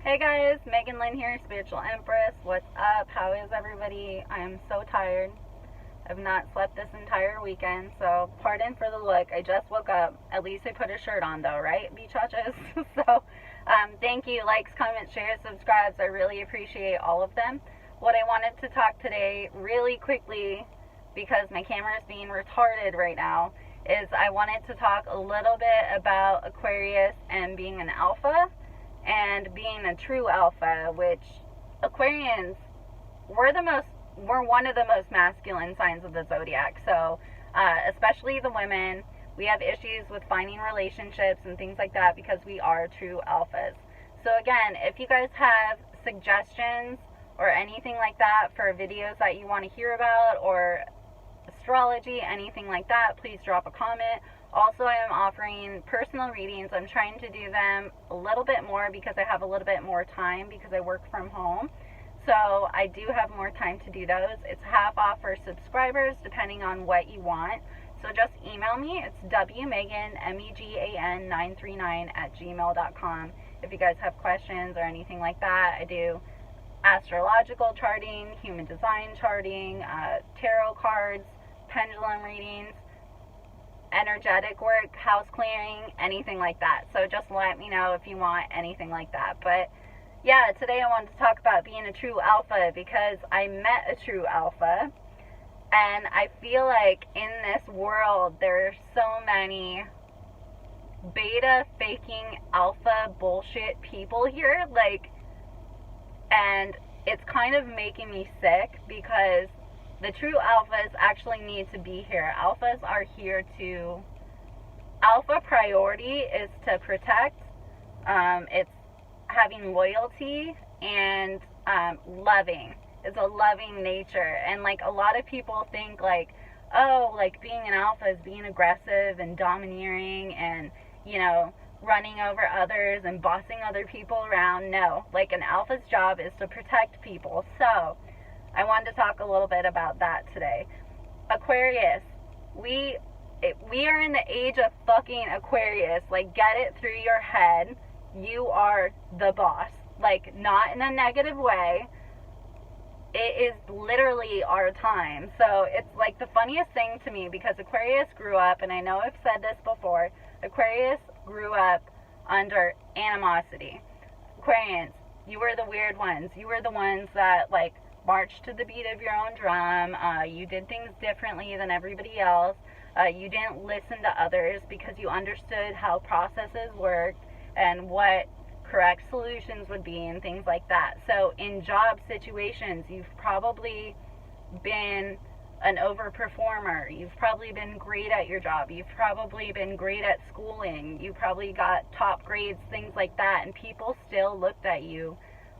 Hey guys, Megan Lynn here, Spiritual Empress. What's up? How is everybody? I am so tired. I've not slept this entire weekend, so pardon for the look. I just woke up. At least I put a shirt on though, right, beachachas? Thank you. Likes, comments, shares, subscribes. I really appreciate all of them. What I wanted to talk today really quickly, because my camera is being retarded right now, is I wanted to talk a little bit about Aquarius and being an alpha and being a true alpha, which Aquarians, we're one of the most masculine signs of the zodiac. So especially the women, we have issues with finding relationships and things like that because we are true alphas. So again, if you guys have suggestions or anything like that for videos that you want to hear about, or astrology, anything like that, please drop a comment. Also, I am offering personal readings. I'm trying to do them a little bit more because I have a little bit more time because I work from home. So I do have more time to do those. It's half off for subscribers depending on what you want. So just email me. It's wmegan, MEGAN 939@gmail.com. If you guys have questions or anything like that. I do astrological charting, human design charting, tarot cards, pendulum readings, energetic work, house clearing, anything like that. So just let me know if you want anything like that. But yeah, today I wanted to talk about being a true alpha because I met a true alpha, and I feel like in this world there are so many beta faking alpha bullshit people here, and it's kind of making me sick because the true alphas actually need to be here. Alphas are here to, alpha priority is to protect, it's having loyalty and loving. It's a loving nature. And like a lot of people think being an alpha is being aggressive and domineering and, running over others and bossing other people around. No, an alpha's job is to protect people. So I wanted to talk a little bit about that today. Aquarius, we are in the age of fucking Aquarius. Get it through your head. You are the boss. Not in a negative way. It is literally our time. So it's the funniest thing to me because Aquarius grew up, and I know I've said this before, Aquarius grew up under animosity. Aquarians, you were the weird ones. You were the ones that marched to the beat of your own drum. You did things differently than everybody else. You didn't listen to others because you understood how processes worked and what correct solutions would be and things like that. So in job situations, you've probably been an overperformer. You've probably been great at your job. You've probably been great at schooling. You probably got top grades, things like that, and people still looked at you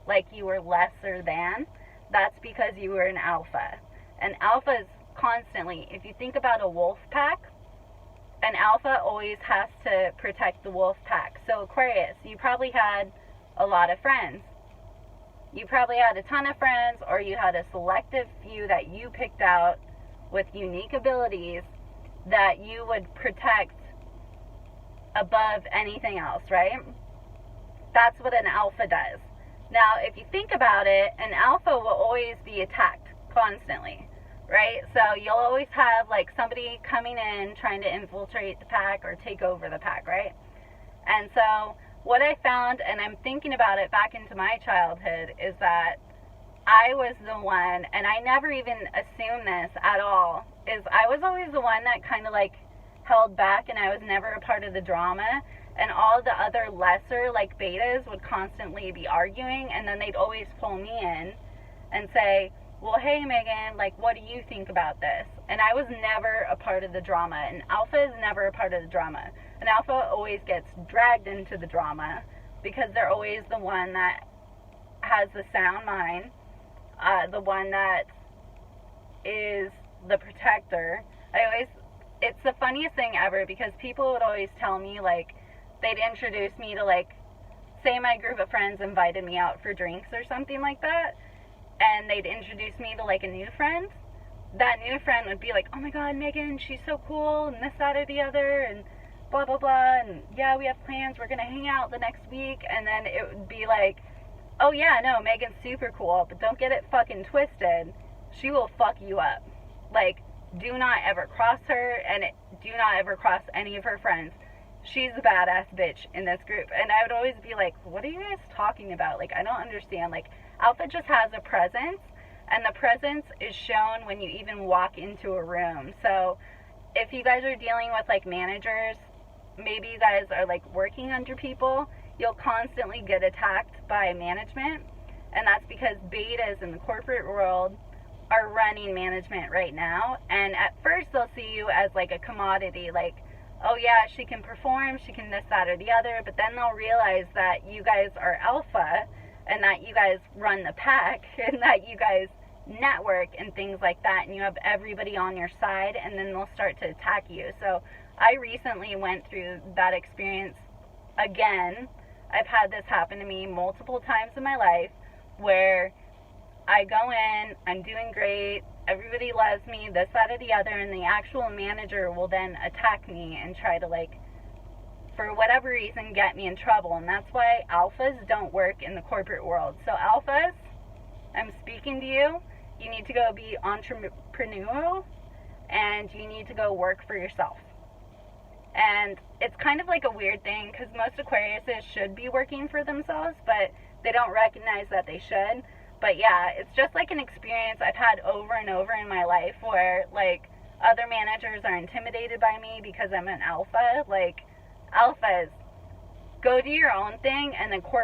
like you were lesser than. That's because you were an alpha. And alphas constantly, if you think about a wolf pack, an alpha always has to protect the wolf pack. So Aquarius, you probably had a lot of friends. You probably had a ton of friends, or you had a selective few that you picked out with unique abilities that you would protect above anything else, right? That's what an alpha does. Now, if you think about it, an alpha will always be attacked constantly, right? So you'll always have somebody coming in trying to infiltrate the pack or take over the pack, right? And so what I found, and I'm thinking about it back into my childhood, is that I was the one, and I never even assumed this at all, is I was always the one that kind of held back, and I was never a part of the drama. And all the other lesser betas would constantly be arguing, and then they'd always pull me in and say, well, hey Megan, what do you think about this? And I was never a part of the drama. And alpha is never a part of the drama. An alpha always gets dragged into the drama because they're always the one that has the sound mind, the one that is the protector. It's the funniest thing ever because people would always tell me they'd introduce me to say my group of friends invited me out for drinks or something like that, and they'd introduce me to a new friend. That new friend would be like, oh my god, Megan, she's so cool, and this, that, or the other, and blah, blah, blah, and yeah, we have plans, we're gonna hang out the next week, and then it would be oh yeah, no, Megan's super cool, but don't get it fucking twisted. She will fuck you up. Like, do not ever cross her, and do not ever cross any of her friends. She's a badass bitch in this group. And I would always be like, what are you guys talking about? Like, I don't understand. Like, Alpha just has a presence, and the presence is shown when you even walk into a room. So if you guys are dealing with like managers, maybe you guys are like working under people, you'll constantly get attacked by management. And that's because betas in the corporate world are running management right now. And at first they'll see you as like a commodity, like, oh yeah, she can perform, she can this, that, or the other. But then they'll realize that you guys are alpha, and that you guys run the pack, and that you guys network and things like that, and you have everybody on your side, and then they'll start to attack you. So I recently went through that experience again. I've had this happen to me multiple times in my life, where I go in, I'm doing great, everybody loves me, this, that, or the other, and the actual manager will then attack me and try to, like, for whatever reason, get me in trouble. And that's why alphas don't work in the corporate world. So alphas, I'm speaking to you. You need to go be entrepreneurial, and you need to go work for yourself. And it's kind of like a weird thing, because most Aquariuses should be working for themselves, but they don't recognize that they should. But yeah, it's just like an experience I've had over and over in my life, where like other managers are intimidated by me because I'm an alpha. Like, alphas, go do your own thing, and then corporate